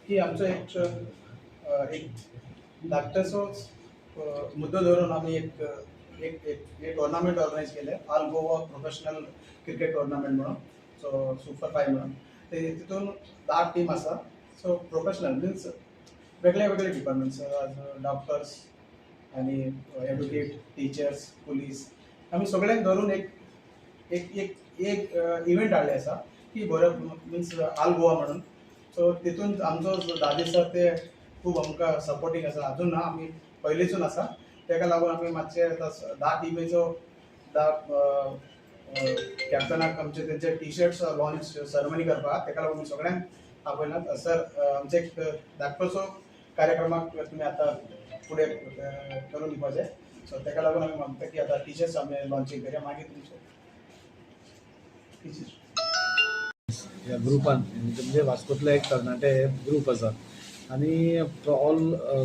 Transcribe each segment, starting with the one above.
की आमचं एक धाकटंसो मुद्दो धरून आम्ही एक एक एक टुर्नामेंट ऑर्गनायज केले all Goa professional cricket tournament म्हणून सो सुपर 5 म्हणून ते तितून 10 टीम आसा सो प्रोफेशनल मीन्स वेगळे वेगळे डिपार्टमेंट्स डॉक्टर्स आणि एडवोकेट टीचर्स पुलीस आम्ही सगळ्यांक धरून एक एक एक एक इव्हेंट हाडले आसा की बरो मीन्स ऑल गोवा म्हणून सो तितून आमचो 10 दिसा ते खूब आमकां सपोर्टींग आसा अजून ना आमी पयलींसून आसा तेका लागून आमी मातशे 10 टिमीचो कॅप्टनाक आमचे तेंचे टी शर्ट्स लॉन्च सेरेमनी करपाक तेका लागून सगळ्यांक आपयलात सर आमचे एक धाकटोसो कार्यक्रमाक तुमी आतां फुडें करून दिवपाचे सो तेका लागून आमी मागता की आतां टी शर्ट्स आमी लॉन्चिंग करया मागीर तुमचे ह्या ग्रुपान म्हणजे वास्कोतले एक तरणाटे ग्रूप आसा आणि ऑल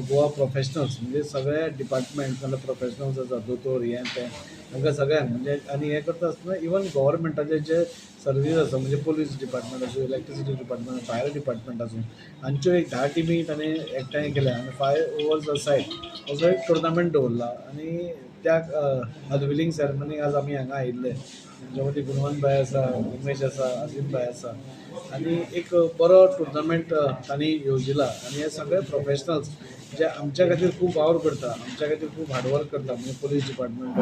गोवा प्रोफेशनल्स म्हणजे सगळे डिपार्टमेंट नाजाल्यार प्रोफेशनल्स आसा दोतोर हें तें तांकां सगळ्यांक म्हणजे आनी हें करता आसतना इवन गव्हर्मेंटाचे जे सर्वीस आसा म्हणजे पुलीस डिपार्टमेंट आसूं इलेक्ट्रिसिटी डिपार्टमेंट फायर डिपार्टमेंट आसूं हांच्यो एक 10 टिमी ताणें एकठांय केल्या आनी 5 ओवर्स अ सायड असो एक टुर्नामेंट दवरला आनी त्या अनविलिंग सेरेमनीक आज आमी हांगा आयिल्ले तांच्या मदीं गुणवंत भाई आसा उमेश आसा अजीम भाई आसा आनी एक बरो टुर्नामेंट तांणी येवजिला आनी हे सगळे प्रोफेशनल्स जे आमच्या खातीर खूब वावर करता आमच्या खातीर खूब हार्डवर्क करता म्हणजे police department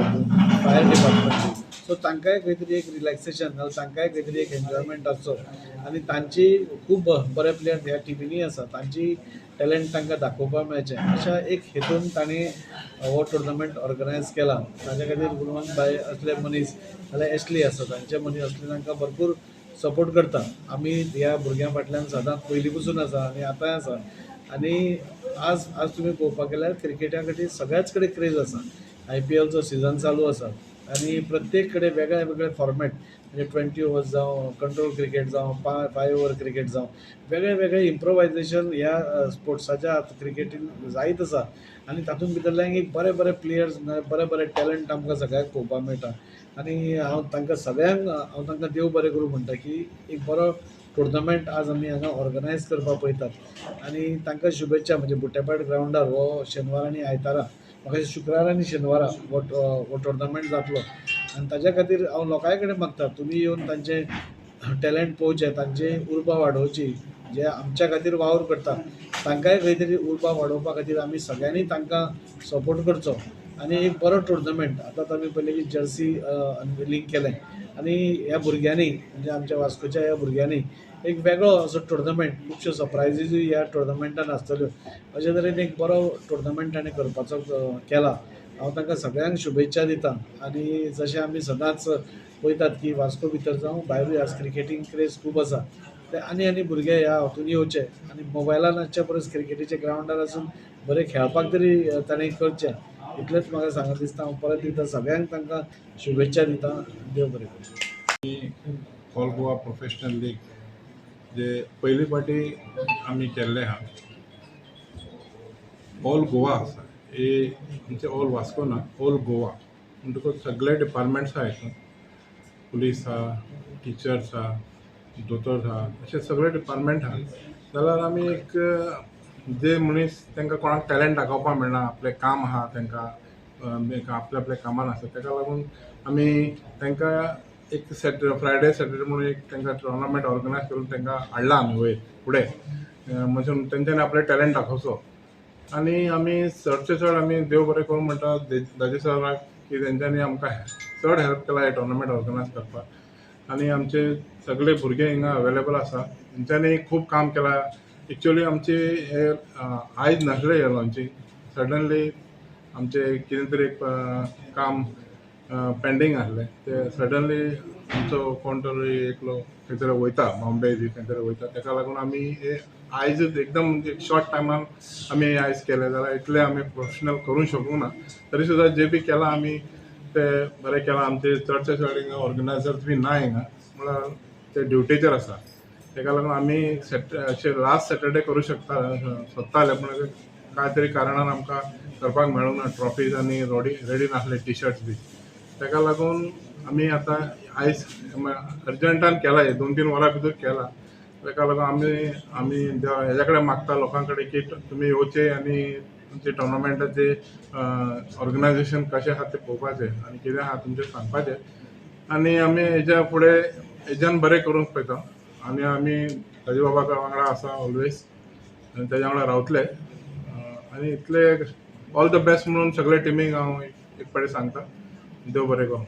fire department so तांकांय खंय तरी एक रिलॅक्सेशन नाजाल्यार तांकांय खंय तरी एक एन्जॉयमेंट आसचो आनी तांची खूब बरे प्लेयर ह्या टिमीनी आसा तांची टॅलंट तांकां दाखोवपाक मेळचें अशा एक हेतून तांणी हो टुर्नामेंट ऑर्गनायज केला ताचे खातीर गुणवंत भाई असले मनीस नाजाल्यार एशली आसा तांचे मनीस असले तांकां भरपूर सपोर्ट करता आमी ह्या भुरग्यां फाटल्यान सदांच पयलीं पसून आसा आनी आतांय आसा आनी आज आज तुमी पळोवपाक गेल्यार क्रिकेटा खातीर सगळ्याच कडेन क्रेज आसा IPLचो सिजन चालू आसा आनी प्रत्येक कडेन वेगळे वेगळे फॉर्मेट म्हणजे 20 ओवर्स जावं कंट्रोल क्रिकेट जावं 5 ओवर क्रिकेट जावं वेगळे वेगळे इम्प्रोवायजेशन ह्या स्पोर्ट्साच्या क्रिकेटीन जायत आसा आनी तातूंत भितरल्यान एक बरे बरे प्लेयर्स बरे बरे टॅलंट आमकां सगळ्यांक पळोवपाक मेळटा आनी हांव तांकां सगळ्यांक हांव तांकां देव बरें करूं म्हणटा की एक बरो टुर्नामेंट आज आमी हांगा ऑर्गनायज करपाक पळयतात आनी तांकां शुभेच्छा म्हणजे बुट्टेपाट ग्रावंडार हो शेनवार आनी आयतारा म्हाका शुक्रार आनी शेनवारा हो टुर्नामेंट जातलो आनी ताच्या खातीर हांव लोकांय कडेन मागता तुमी येवन तांचे टॅलंट पळोवचे तांचे उर्बा वाडोवची जे आमच्या खातीर वावर करता तांकांय खंय तरी उर्बा वाडोवपा खातीर आमी सगळ्यांनी तांकां सपोर्ट करचो आनी एक बरो टुर्नामेंट आतां आमी पयलें की जर्सी अनविलिंग केलें आनी ह्या भुरग्यांनी म्हणजे आमच्या वास्कोच्या ह्या भुरग्यांनी एक वेगळो असो टुर्नामेंट खुबश्यो सरप्रायजीसूय ह्या टुर्नामेंटान आसतल्यो अशे तरेन एक बरो टुर्नामेंट ताणें करपाचो केला हांव तांकां सगळ्यांक शुभेच्छा दितां आनी जशें आमी सदांच पळयतात की वास्को भितर जावं भायरूय आज क्रिकेटींग क्रेज खूब आसा ते आनी भुरगे ह्या हातून येवचे आनी मोबायलान आसचे परस क्रिकेटीच्या ग्रावंडार आसून बरे खेळपाक तरी ताणें करचें इतलेंच म्हाका सांगत दिसता हांव परत एकदां सगळ्यांक तांकां शुभेच्छा दितां देव बरें करूं ऑल गोवा प्रोफेशनल लीग जे पयली फावटी आमी केल्ले आहा ऑल गोवा आसा हे आमचे ऑल वास्को ना ऑल गोवा म्हणटकूच सगळे डिपार्टमेंट्स आहा हितून पुलीस आहा टिचर्स आहा दोतोर आहा अशे सगळे डिपार्टमेंट आहा जाल्यार आमी एक जे मनीस तांकां कोणाक टॅलंट दाखोवपाक मेळना आपलें काम आहा तांकां आपल्या आपल्या कामान आसा ताका लागून आमी तांकां एक फ्रायडे सॅटर्डे म्हणून एक तांकां टुर्नामेंट ऑर्गनायज करून तांकां हाडला आमी वयर फुडें म्हणजे तेंच्यांनी आपले टॅलंट दाखोवचो आनी आमी चडचे चड आमी देव बरें करूं म्हणटा दाजी सराक की तेंच्यांनी आमकां चड हेल्प केला हे टुर्नामेंट ऑर्गनायज करपाक आनी आमचे सगळे भुरगे हिंगा अवेलेबल आसा तेंच्यांनी खूब काम केलां एक्चुअली आमचे हे आयज नासलें हे लॉन्चिंग सडनली आमचे कितें तरी एक काम पेंडींग आसलें ते सडनली आमचो कोण तरी एकलो खंय तरी वयता बॉम्बे बी खंय तरी वयता ताका लागून आमी आयजूच एकदम एक शॉर्ट टायमान आमी आयज केले जाल्यार इतले आमी प्रोफेशनल करूंक शकूंक ना तरी सुद्दां जे बी केलां आमी ते बरें केलां आमचे चडशे चड हिंगा ऑर्गनायझर्स बी ना हिंगा म्हळ्यार ते ड्युटीचेर आसा ताका लागून आमी अशे लास्ट सॅटर्डे करूं सोदताले पूण काय तरी कारणान आमकां करपाक मेळूंक ना ट्रॉफीज आनी रेडी नासले टी शर्ट्स बी ताका लागून आमी आतां आयज अर्जंटान केला 2-3 वरां भितर केला ताका लागून आमी हेज्या कडेन मागता लोकां कडेन की तुमी येवचे आनी तुमचे टोर्नामेंटाचे ऑर्गनायझेशन कशें आसा तें पळोवपाचें आनी कितें आसा तुमचें सांगपाचें आनी आमी हेज्या फुडें हेज्यान बरें करूंक पळयता आनी आमी ताजे बाबा वांगडा आसा ऑलवेज आनी ताज्या वांगडा रावतले आनी इतले ऑल द बेस्ट म्हणून सगळे टिमीक हांव एक फावटी सांगता देव बरें करूं